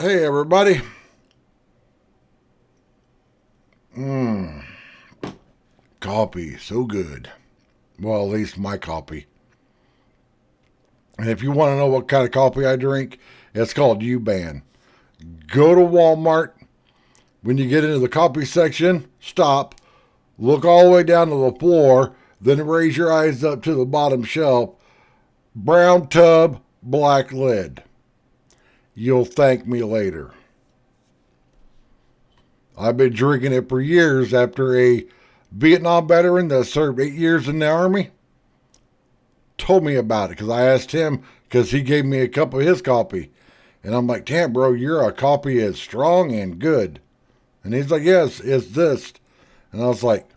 Hey everybody. Mmm. Coffee, so good. Well, at least my coffee. And if you want to know what kind of coffee I drink, it's called U-Ban. Go to Walmart. When you get into the coffee section, stop. Look all the way down to the floor. Then raise your eyes up to the bottom shelf. Brown tub, black lid. You'll thank me later. I've been drinking it for years after a Vietnam veteran that served 8 years in the Army told me about it because I asked him because he gave me a cup of his coffee. And I'm like, damn, bro, your coffee is strong and good. And he's like, yes, it's this. And I was like,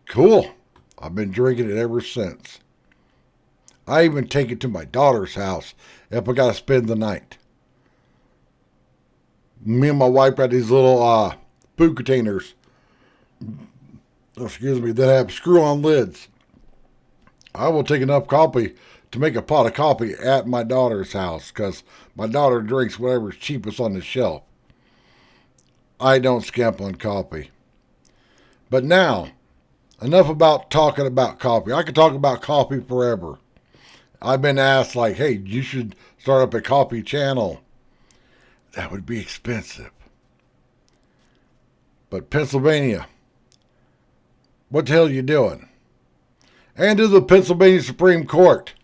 cool. I've been drinking it ever since. I even take it to my daughter's house if I got to spend the night. Me and my wife got these little food containers, that have screw-on lids. I will take enough coffee to make a pot of coffee at my daughter's house because my daughter drinks whatever's cheapest on the shelf. I don't skimp on coffee. But now, enough about talking about coffee. I could talk about coffee forever. I've been asked, like, hey, you should start up a coffee channel. That would be expensive. But Pennsylvania, what the hell are you doing? And to the Pennsylvania Supreme Court,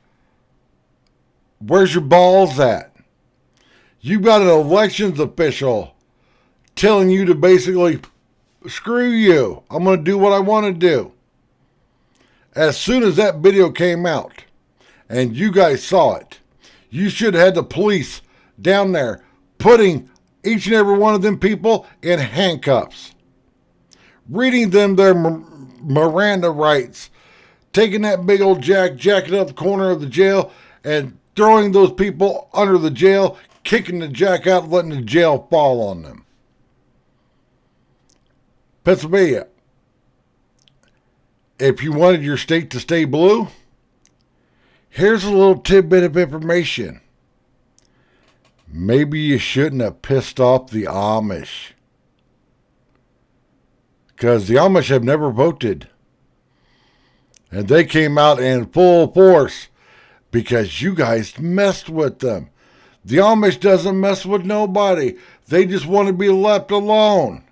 where's your balls at? You got an elections official telling you to basically, screw you. I'm going to do what I want to do. As soon as that video came out and you guys saw it, you should have had the police down there putting each and every one of them people in handcuffs, reading them their Miranda rights, taking that big old jacket up the corner of the jail and throwing those people under the jail, kicking the jack out, and letting the jail fall on them. Pennsylvania, if you wanted your state to stay blue, here's a little tidbit of information. Maybe you shouldn't have pissed off the Amish. Because the Amish have never voted. And they came out in full force because you guys messed with them. The Amish doesn't mess with nobody. They just want to be left alone.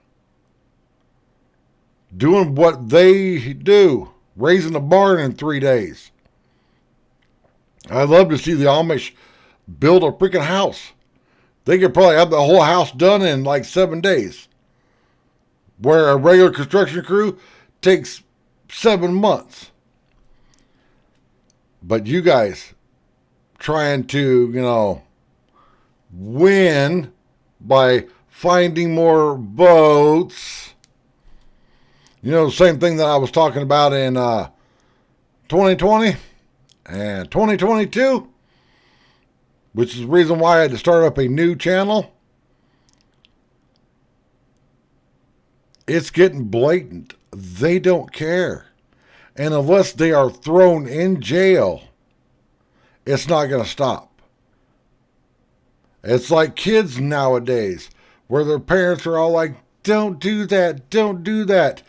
Doing what they do. Raising a barn in 3 days. I'd love to see the Amish build a freaking house. They could probably have the whole house done in like 7 days. Where a regular construction crew takes 7 months. But you guys trying to, win by finding more votes. The same thing that I was talking about in 2020 and 2022. Which is the reason why I had to start up a new channel. It's getting blatant. They don't care. And unless they are thrown in jail, it's not going to stop. It's like kids nowadays, where their parents are all like, don't do that, don't do that.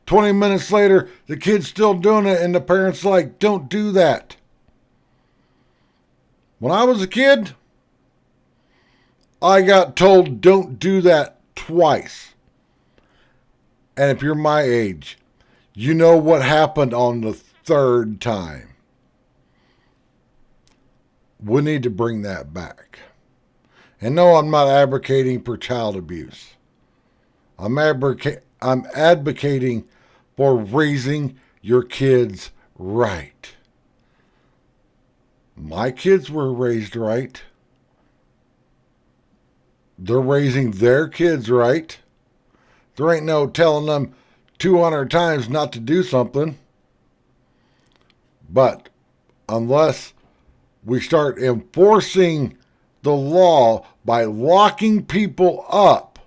20 minutes later, the kid's still doing it, and the parents like, don't do that. When I was a kid, I got told don't do that twice. And if you're my age, you know what happened on the third time. We need to bring that back. And no, I'm not advocating for child abuse. I'm advocating for raising your kids right. My kids were raised right. They're raising their kids right. There ain't no telling them 200 times not to do something. But unless we start enforcing the law by locking people up,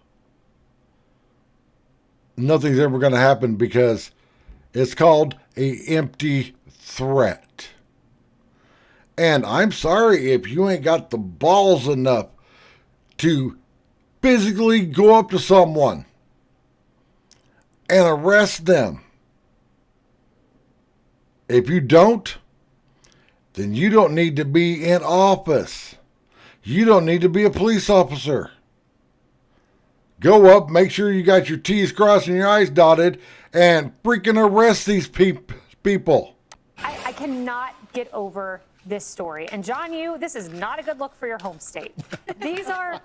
nothing's ever going to happen because it's called an empty threat. And I'm sorry if you ain't got the balls enough to physically go up to someone and arrest them. If you don't, then you don't need to be in office. You don't need to be a police officer. Go up, make sure you got your T's crossed and your I's dotted, and freaking arrest these people. I cannot get over this story. And John, this is not a good look for your home state. These are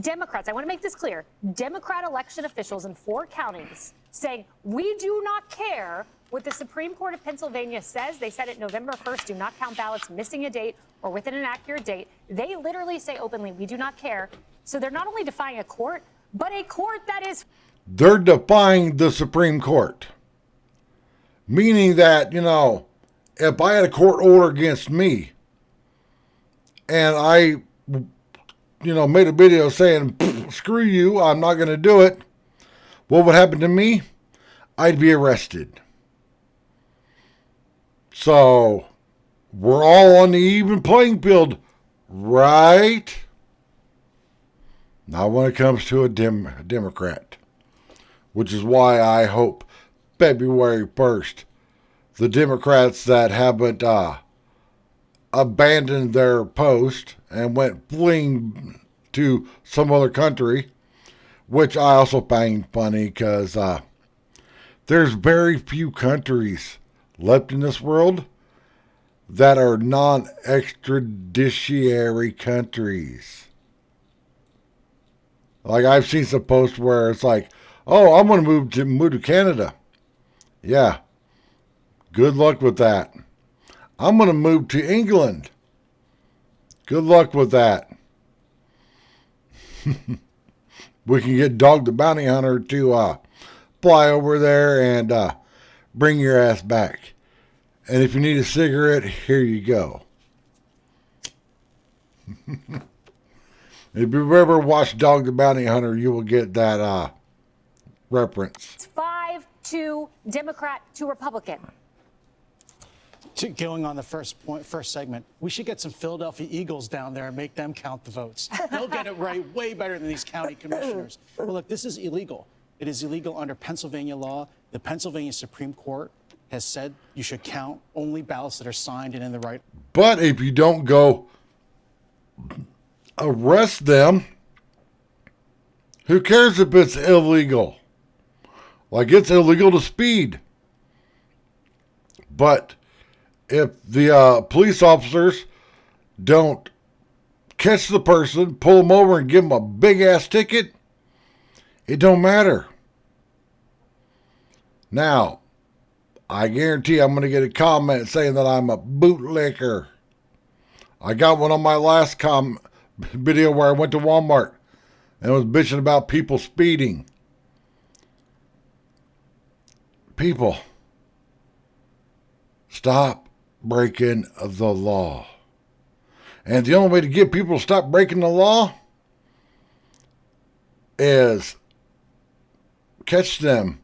Democrats. I want to make this clear. Democrat election officials in 4 counties saying, we do not care what the Supreme Court of Pennsylvania says. They said it November 1st, do not count ballots missing a date or within an accurate date. They literally say openly, we do not care. So they're not only defying a court, but a court that is... They're defying the Supreme Court. Meaning that, if I had a court order against me and I, made a video saying, screw you, I'm not going to do it, what would happen to me? I'd be arrested. So, we're all on the even playing field, right? Not when it comes to a Democrat, which is why I hope February 1st, the Democrats that haven't abandoned their post and went fleeing to some other country, which I also find funny because there's very few countries left in this world that are non-extraditiary countries. Like I've seen some posts where it's like, oh, I'm going to move to Canada. Yeah. Good luck with that. I'm going to move to England. Good luck with that. We can get Dog the Bounty Hunter to fly over there and bring your ass back. And if you need a cigarette, here you go. If you've ever watched Dog the Bounty Hunter, you will get that reference. It's 5-2 Democrat to Republican. Going on the first segment, we should get some Philadelphia Eagles down there and make them count the votes. They'll get it right way better than these county commissioners. Well, look, this is illegal. It is illegal under Pennsylvania law. The Pennsylvania Supreme Court has said you should count only ballots that are signed and in the right. But if you don't go arrest them, who cares if it's illegal? Like, it's illegal to speed. But if the police officers don't catch the person, pull them over and give them a big-ass ticket, it don't matter. Now, I guarantee I'm going to get a comment saying that I'm a bootlicker. I got one on my last video where I went to Walmart and was bitching about people speeding. People, stop breaking the law. And the only way to get people to stop breaking the law is catch them,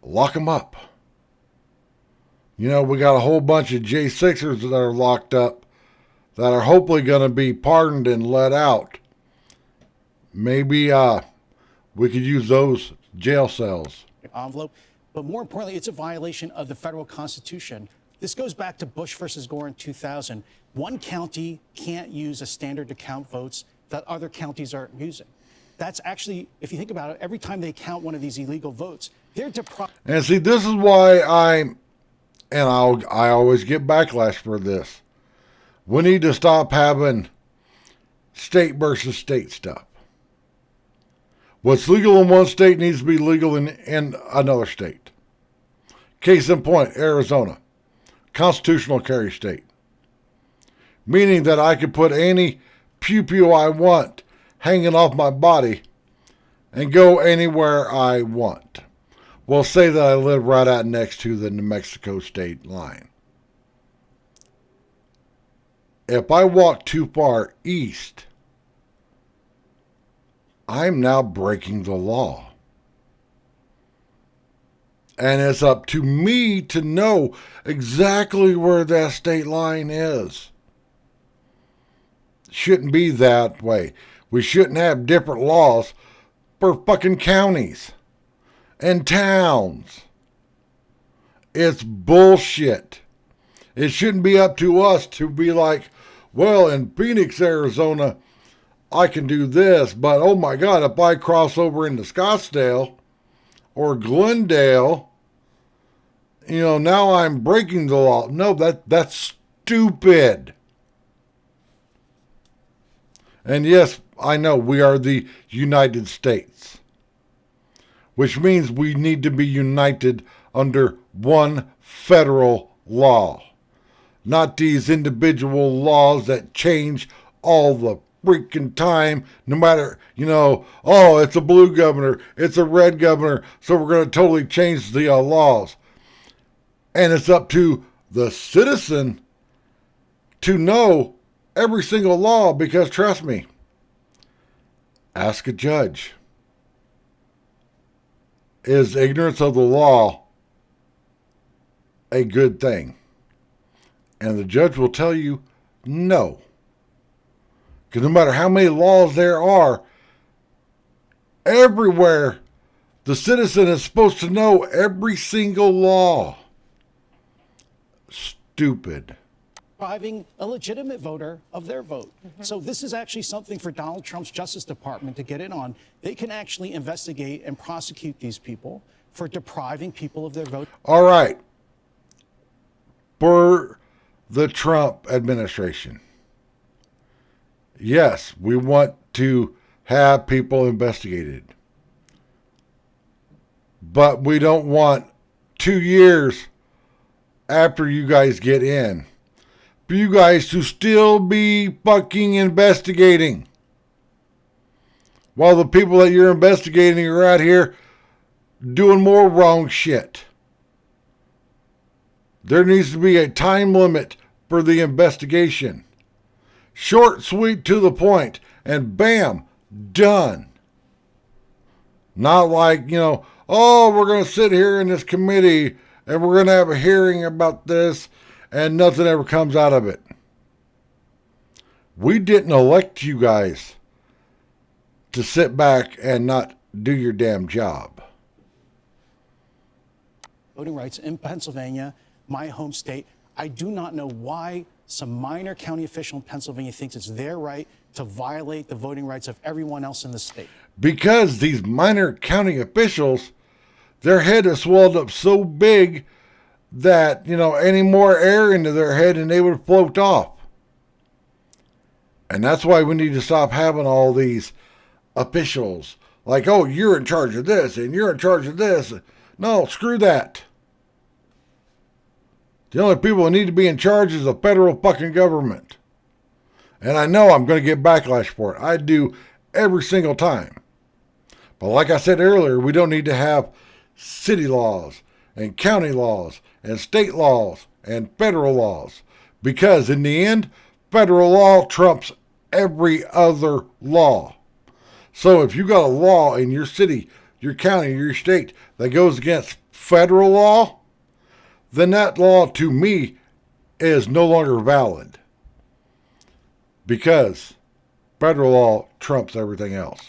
lock them up. We got a whole bunch of J6ers that are locked up that are hopefully going to be pardoned and let out. Maybe we could use those jail cells. Envelope. But more importantly, it's a violation of the federal Constitution. This goes back to Bush versus Gore in 2000. One county can't use a standard to count votes that other counties are using. That's actually, if you think about it, every time they count one of these illegal votes, they're deprived. And see, this is why I always get backlash for this. We need to stop having state versus state stuff. What's legal in one state needs to be legal in another state. Case in point, Arizona. Constitutional carry state. Meaning that I could put any pew-pew I want hanging off my body and go anywhere I want. Well, say that I live right out next to the New Mexico state line. If I walk too far east, I'm now breaking the law. And it's up to me to know exactly where that state line is. Shouldn't be that way. we shouldn't have different laws for fucking counties and towns. It's bullshit. It shouldn't be up to us to be like, well, in Phoenix, Arizona, I can do this, but oh my God, if I cross over into Scottsdale or Glendale, now I'm breaking the law. No, that's stupid. And yes, I know we are the United States, which means we need to be united under one federal law, not these individual laws that change all the freaking time, no matter, oh, it's a blue governor, it's a red governor, so we're going to totally change the laws. And it's up to the citizen to know every single law, because trust me, ask a judge. Is ignorance of the law a good thing? And the judge will tell you no. Because no matter how many laws there are, everywhere the citizen is supposed to know every single law. Stupid. Depriving a legitimate voter of their vote. So this is actually something for Donald Trump's Justice Department to get in on. They can actually investigate and prosecute these people for depriving people of their vote. All right. For the Trump administration, yes, we want to have people investigated. But we don't want 2 years after you guys get in for you guys to still be fucking investigating, while the people that you're investigating are out here doing more wrong shit. There needs to be a time limit for the investigation. Short, sweet, to the point, and bam, done. Not like, oh, we're going to sit here in this committee and we're going to have a hearing about this and nothing ever comes out of it. We didn't elect you guys to sit back and not do your damn job. Voting rights in Pennsylvania, my home state. I do not know why some minor county official in Pennsylvania thinks it's their right to violate the voting rights of everyone else in the state. Because these minor county officials, their head is swelled up so big that, any more air into their head and they would float off. And that's why we need to stop having all these officials like, oh, you're in charge of this and you're in charge of this. No, screw that. The only people that need to be in charge is the federal fucking government. And I know I'm going to get backlash for it. I do every single time. But like I said earlier, we don't need to have city laws and county laws and state laws and federal laws. Because in the end, federal law trumps every other law. So if you got a law in your city, your county, your state that goes against federal law, then that law to me is no longer valid. Because federal law trumps everything else.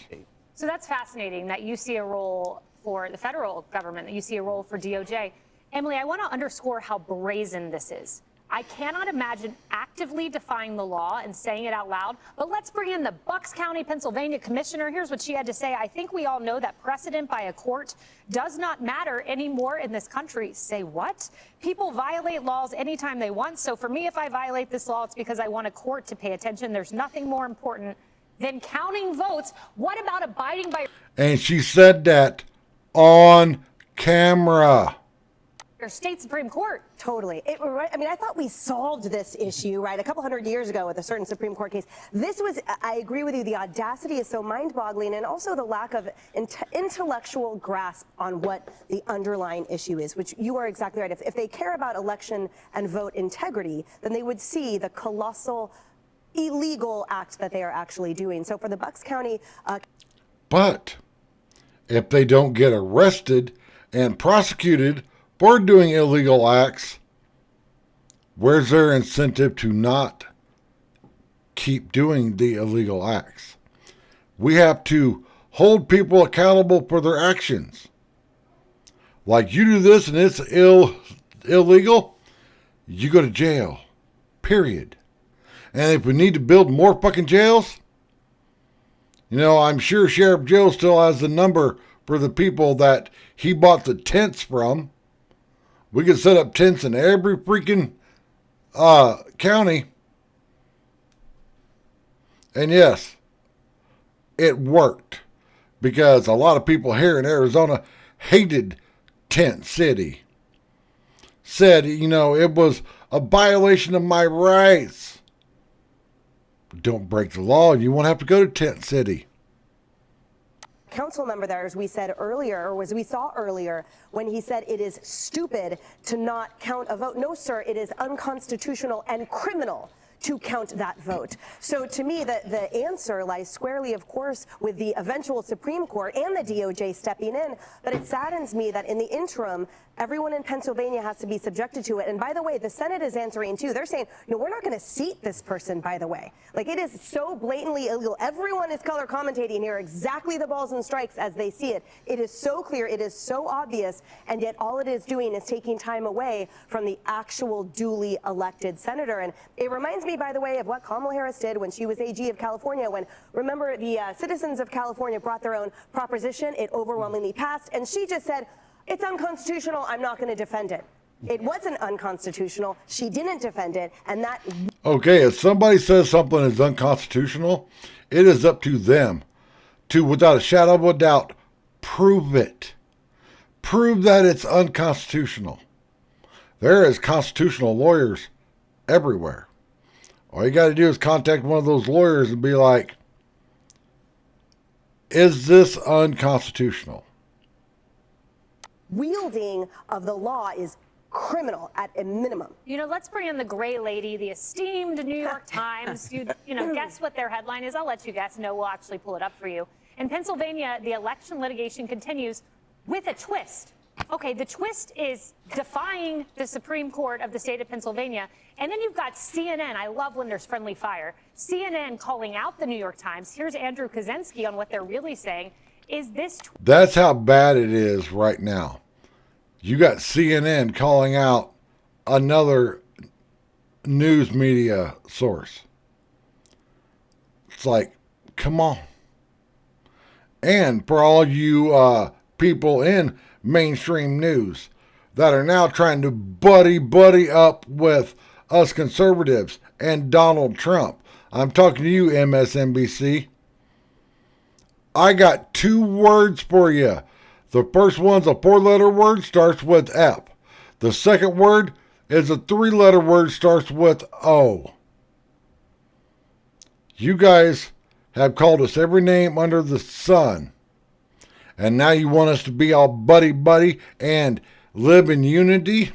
So that's fascinating that you see a role for the federal government, that you see a role for DOJ. Emily, I want to underscore how brazen this is. I cannot imagine actively defying the law and saying it out loud, but let's bring in the Bucks County, Pennsylvania commissioner. Here's what she had to say. I think we all know that precedent by a court does not matter anymore in this country. Say what? People violate laws anytime they want. So for me, if I violate this law, it's because I want a court to pay attention. There's nothing more important than counting votes. What about abiding by... And she said that on camera. Your state Supreme Court. Totally. I thought we solved this issue, right, a couple hundred years ago with a certain Supreme Court case. This was, I agree with you, the audacity is so mind-boggling, and also the lack of intellectual grasp on what the underlying issue is, which you are exactly right. If they care about election and vote integrity, then they would see the colossal illegal act that they are actually doing. So for the Bucks County... But if they don't get arrested and prosecuted for doing illegal acts, where's their incentive to not keep doing the illegal acts? we have to hold people accountable for their actions. Like, you do this and it's illegal, you go to jail. Period. And if we need to build more fucking jails, I'm sure Sheriff Joe still has the number for the people that he bought the tents from. We could set up tents in every freaking county. And yes, it worked. Because a lot of people here in Arizona hated Tent City. Said, it was a violation of my rights. Don't break the law, you won't have to go to Tent City. Council member there, as we said earlier, or as we saw earlier, when he said it is stupid to not count a vote. No, sir, it is unconstitutional and criminal to count that vote. So to me, the answer lies squarely, of course, with the eventual Supreme Court and the DOJ stepping in. But it saddens me that in the interim, everyone in Pennsylvania has to be subjected to it. And by the way, the Senate is answering too. They're saying, no, we're not going to seat this person, by the way. Like, it is so blatantly illegal. Everyone is color commentating here exactly the balls and strikes as they see it. It is so clear. It is so obvious. And yet all it is doing is taking time away from the actual duly elected senator. And it reminds me, by the way, of what Kamala Harris did when she was AG of California, when, remember, the citizens of California brought their own proposition. It overwhelmingly passed. And she just said, it's unconstitutional. I'm not going to defend it. It wasn't unconstitutional. She didn't defend it. And that. Okay, if somebody says something is unconstitutional, it is up to them to, without a shadow of a doubt, prove it. Prove that it's unconstitutional. There is constitutional lawyers everywhere. All you got to do is contact one of those lawyers and be like, is this unconstitutional? Wielding of the law is criminal at a minimum. Let's bring in the gray lady, the esteemed New York Times. Guess what their headline is? I'll let you guess. No, we'll actually pull it up for you. In Pennsylvania, the election litigation continues with a twist. Okay, the twist is defying the Supreme Court of the state of Pennsylvania. And then you've got CNN. I love when there's friendly fire. CNN calling out the New York Times. Here's Andrew Kaczynski on what they're really saying. Is this... That's how bad it is right now. You got CNN calling out another news media source. It's like, come on. And for all you people in mainstream news that are now trying to buddy up with us conservatives and Donald Trump. I'm talking to you, MSNBC. I got 2 words for you. The first one's a 4-letter word, starts with F. The second word is a 3-letter word, starts with O. You guys have called us every name under the sun. And now you want us to be all buddy and live in unity?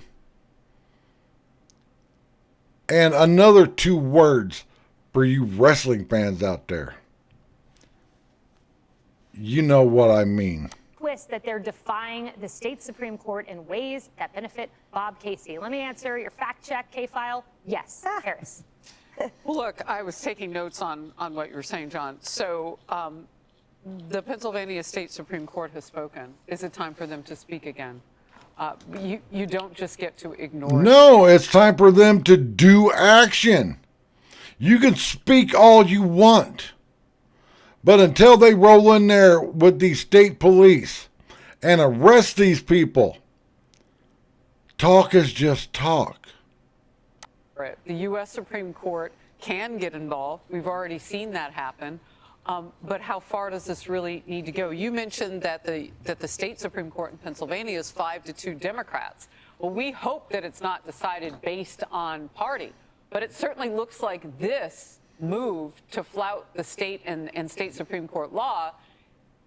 And another 2 words for you wrestling fans out there. You know what I mean. Twist that they're defying the state Supreme Court in ways that benefit Bob Casey. Let me answer your fact check, K-File. Yes, Harris. Well, look, I was taking notes on what you were saying, John. So the Pennsylvania State Supreme Court has spoken. Is it time for them to speak again? You don't just get to ignore it. No, it's time for them to do action. You can speak all you want. But until they roll in there with these state police and arrest these people, talk is just talk. The U.S. Supreme Court can get involved. We've already seen that happen. But how far does this really need to go? You mentioned that the state Supreme Court in Pennsylvania is 5-2 Democrats. Well, we hope that it's not decided based on party. But it certainly looks like this move to flout the state and state Supreme Court law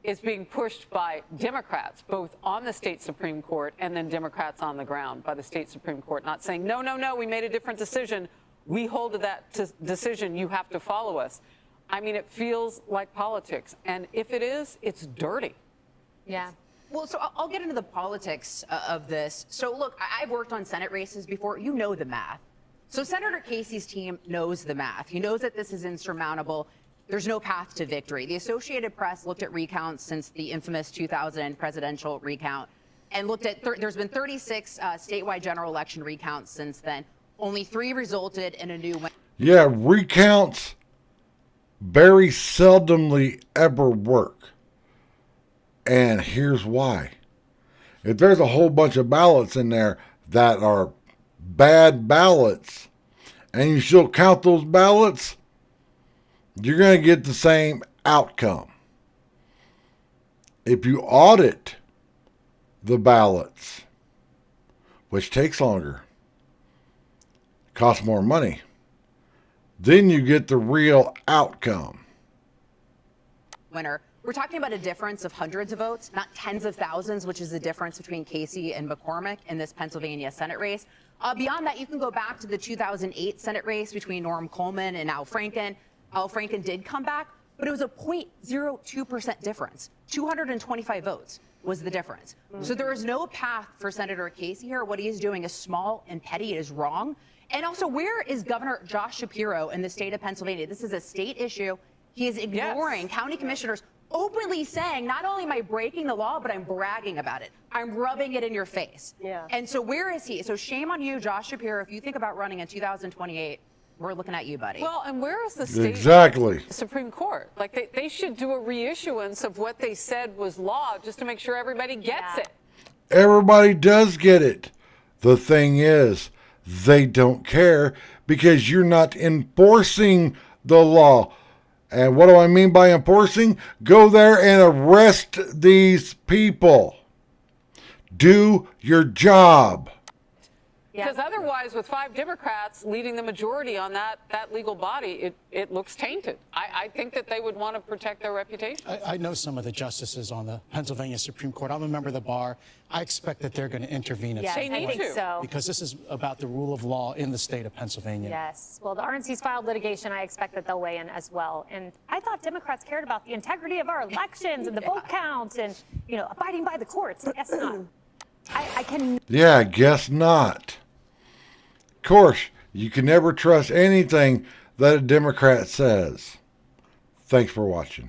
is being pushed by Democrats, both on the state Supreme Court and then Democrats on the ground by the state Supreme Court, not saying, no, we made a different decision. We hold to that decision. You have to follow us. I mean, it feels like politics. And if it is, it's dirty. Yeah. Well, so I'll get into the politics of this. So look, I've worked on Senate races before. You know the math. So Senator Casey's team knows the math. He knows that this is insurmountable. there's no path to victory. The Associated Press looked at recounts since the infamous 2000 presidential recount and looked at, there's been 36 statewide general election recounts since then. Only 3 resulted in a new win. Yeah, recounts very seldomly ever work. And here's why. If there's a whole bunch of ballots in there that are bad ballots, and you still count those ballots, you're going to get the same outcome. If you audit the ballots, which takes longer, costs more money, then you get the real outcome. Winner. We're talking about a difference of hundreds of votes, not tens of thousands, which is the difference between Casey and McCormick in this Pennsylvania Senate race. Beyond that, you can go back to the 2008 Senate race between Norm Coleman and Al Franken. Al Franken did come back, but it was a 0.02% difference. 225 votes was the difference. So there is no path for Senator Casey here. What he is doing is small and petty. It is wrong. And also, where is Governor Josh Shapiro in the state of Pennsylvania? This is a state issue. He is ignoring county commissioners openly saying, not only am I breaking the law, but I'm bragging about it. I'm rubbing it in your face. Yeah. And so where is he? So shame on you, Josh Shapiro. If you think about running in 2028, we're looking at you, buddy. Well, and where is the state Exactly. Supreme Court? Like, they should do a reissuance of what they said was law just to make sure everybody gets it. Everybody does get it. The thing is, they don't care because you're not enforcing the law. And what do I mean by enforcing? Go there and arrest these people. Do your job. Because otherwise, with 5 Democrats leading the majority on that legal body, it looks tainted. I think that they would want to protect their reputation. I know some of the justices on the Pennsylvania Supreme Court. I'm a member of the bar. I expect that they're going to intervene at Yes, some They I need think to. so. because this is about the rule of law in the state of Pennsylvania. Yes. Well, the RNC's filed litigation. I expect that they'll weigh in as well. And I thought Democrats cared about the integrity of our elections and the vote count and, abiding by the courts. I guess not. I can. Yeah, guess not. Of course, you can never trust anything that a Democrat says. Thanks for watching.